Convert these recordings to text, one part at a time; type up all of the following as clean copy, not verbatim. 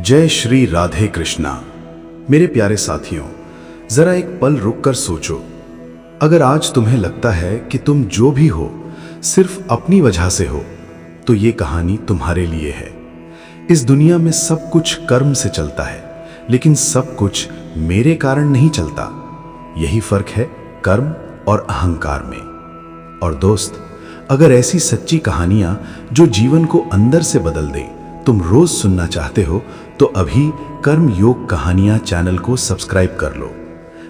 जय श्री राधे कृष्णा। मेरे प्यारे साथियों, जरा एक पल रुककर सोचो। अगर आज तुम्हें लगता है कि तुम जो भी हो सिर्फ अपनी वजह से हो, तो ये कहानी तुम्हारे लिए है। इस दुनिया में सब कुछ कर्म से चलता है, लेकिन सब कुछ मेरे कारण नहीं चलता। यही फर्क है कर्म और अहंकार में। और दोस्त, अगर ऐसी सच्ची कहानियां जो जीवन को अंदर से बदल दें तुम रोज सुनना चाहते हो, तो अभी कर्म योग कहानियां चैनल को सब्सक्राइब कर लो।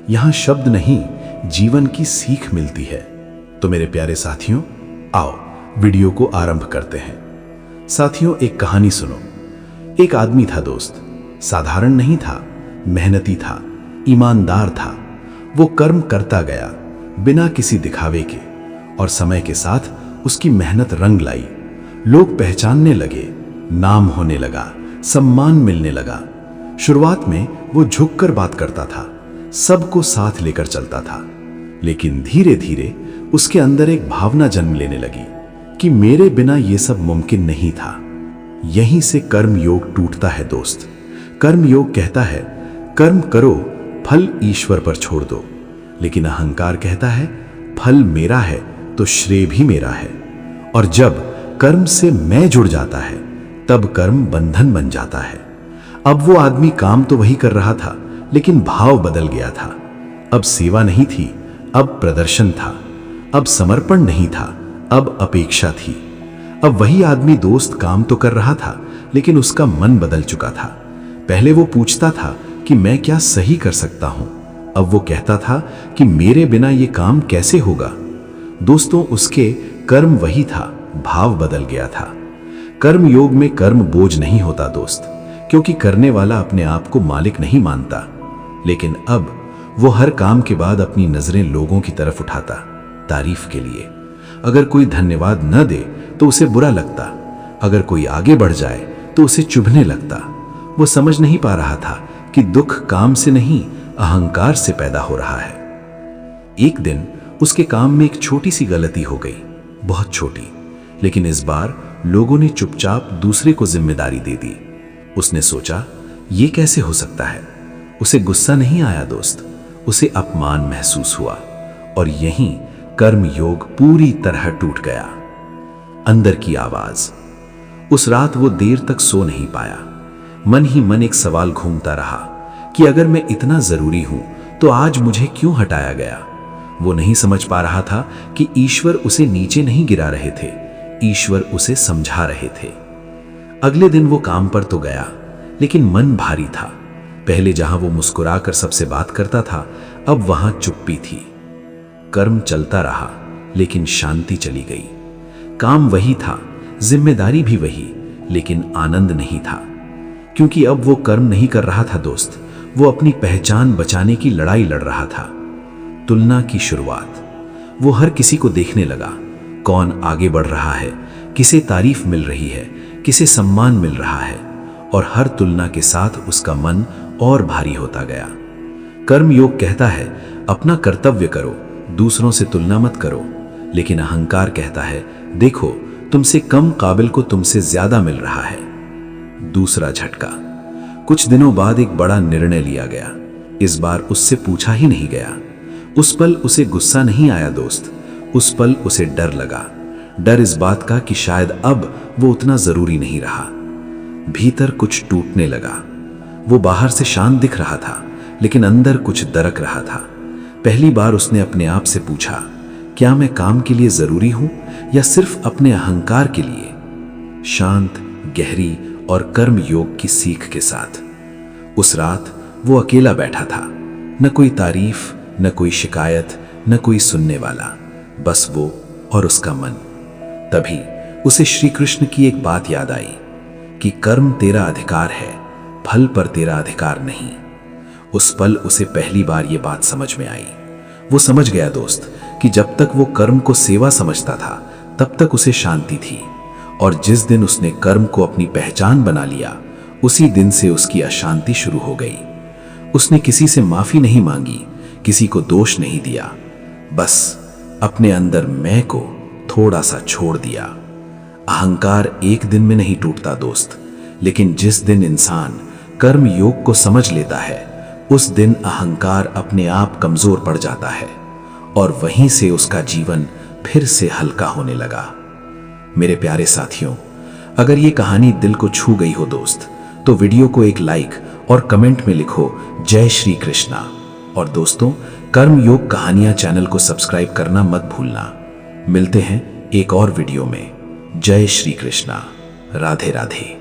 यहां शब्द नहीं, जीवन की सीख मिलती है। तो मेरे प्यारे साथियों, आओ वीडियो को आरंभ करते हैं। साथियों, एक कहानी सुनो। एक आदमी था दोस्त, साधारण नहीं था, मेहनती था, ईमानदार था। वो कर्म करता गया बिना किसी दिखावे के, और समय के साथ उसकी मेहनत रंग लाई। लोग पहचानने लगे, नाम होने लगा, सम्मान मिलने लगा। शुरुआत में वो झुककर बात करता था, सबको साथ लेकर चलता था। लेकिन धीरे धीरे उसके अंदर एक भावना जन्म लेने लगी कि मेरे बिना ये सब मुमकिन नहीं था। यहीं से कर्म योग टूटता है दोस्त। कर्म योग कहता है कर्म करो, फल ईश्वर पर छोड़ दो। लेकिन अहंकार कहता है फल मेरा है तो श्रेय भी मेरा है। और जब कर्म से मैं जुड़ जाता है, तब कर्म बंधन बन जाता है। अब वो आदमी काम तो वही कर रहा था, लेकिन भाव बदल गया था। अब सेवा नहीं थी, अब प्रदर्शन था। अब समर्पण नहीं था, अब अपेक्षा थी। अब वही आदमी दोस्त काम तो कर रहा था, लेकिन उसका मन बदल चुका था। पहले वो पूछता था कि मैं क्या सही कर सकता हूं। अब वो कहता था कि मेरे बिना ये काम कैसे होगा। दोस्तों, उसके कर्म वही था, भाव बदल गया था। कर्म योग में कर्म बोझ नहीं होता दोस्त, क्योंकि करने वाला अपने आप को मालिक नहीं मानता। लेकिन अब वो हर काम के बाद अपनी नजरें लोगों की तरफ उठाता, तारीफ के लिए। अगर कोई धन्यवाद न दे तो उसे बुरा लगता, अगर कोई आगे बढ़ जाए तो उसे चुभने लगता। वो समझ नहीं पा रहा था कि दुख काम से नहीं, अहंकार से पैदा हो रहा है। एक दिन उसके काम में एक छोटी सी गलती हो गई, बहुत छोटी, लेकिन इस बार लोगों ने चुपचाप दूसरे को जिम्मेदारी दे दी। उसने सोचा, ये कैसे हो सकता है। उसे गुस्सा नहीं आया दोस्त, उसे अपमान महसूस हुआ। और यहीं कर्म योग पूरी तरह टूट गया। अंदर की आवाज। उस रात वो देर तक सो नहीं पाया। मन ही मन एक सवाल घूमता रहा कि अगर मैं इतना जरूरी हूं तो आज मुझे क्यों हटाया गया। वो नहीं समझ पा रहा था कि ईश्वर उसे नीचे नहीं गिरा रहे थे, ईश्वर उसे समझा रहे थे। अगले दिन वो काम पर तो गया, लेकिन मन भारी था। पहले जहां वो मुस्कुराकर सबसे बात करता था, अब वहां चुप्पी थी। कर्म चलता रहा, लेकिन शांति चली गई। काम वही था, जिम्मेदारी भी वही, लेकिन आनंद नहीं था। क्योंकि अब वो कर्म नहीं कर रहा था दोस्त, वो अपनी पहचान बचाने की लड़ाई लड़ रहा था। तुलना की शुरुआत। वो हर किसी को देखने लगा, कौन आगे बढ़ रहा है, किसे तारीफ मिल रही है, किसे सम्मान मिल रहा है। और हर तुलना के साथ उसका मन और भारी होता गया। कर्म योग कहता है अपना कर्तव्य करो, दूसरों से तुलना मत करो। लेकिन अहंकार कहता है देखो, तुमसे कम काबिल को तुमसे ज्यादा मिल रहा है। दूसरा झटका। कुछ दिनों बाद एक बड़ा निर्णय लिया गया। इस बार उससे पूछा ही नहीं गया। उस पल उसे गुस्सा नहीं आया दोस्त, उस पल उसे डर लगा। डर इस बात का कि शायद अब वो उतना जरूरी नहीं रहा। भीतर कुछ टूटने लगा। वो बाहर से शांत दिख रहा था, लेकिन अंदर कुछ दरक रहा था। पहली बार उसने अपने आप से पूछा, क्या मैं काम के लिए जरूरी हूं या सिर्फ अपने अहंकार के लिए। शांत, गहरी और कर्म योग की सीख के साथ। उस रात वो अकेला बैठा था, न कोई तारीफ, न कोई शिकायत, न कोई सुनने वाला, बस वो और उसका मन। तभी उसे श्री कृष्ण की एक बात याद आई कि कर्म तेरा अधिकार है, फल पर तेरा अधिकार नहीं। उस पल उसे पहली बार ये बात समझ में आई। वो समझ गया दोस्त कि जब तक वो कर्म को सेवा समझता था, तब तक उसे शांति थी। और जिस दिन उसने कर्म को अपनी पहचान बना लिया, उसी दिन से उसकी अशांति शुरू हो गई। उसने किसी से माफी नहीं मांगी, किसी को दोष नहीं दिया, बस अपने अंदर मैं को थोड़ा सा छोड़ दिया। अहंकार एक दिन में नहीं टूटता दोस्त, लेकिन जिस दिन इंसान कर्म योग को समझ लेता है, उस दिन अहंकार अपने आप कमजोर पड़ जाता है और वहीं से उसका जीवन फिर से हल्का होने लगा। मेरे प्यारे साथियों, अगर ये कहानी दिल को छू गई हो दोस्त, तो वीडियो को एक लाइक और कमेंट में लिखो जय श्री कृष्णा। और दोस्तों, कर्म योग कहानियां चैनल को सब्सक्राइब करना मत भूलना। मिलते हैं एक और वीडियो में। जय श्री कृष्णा। राधे राधे।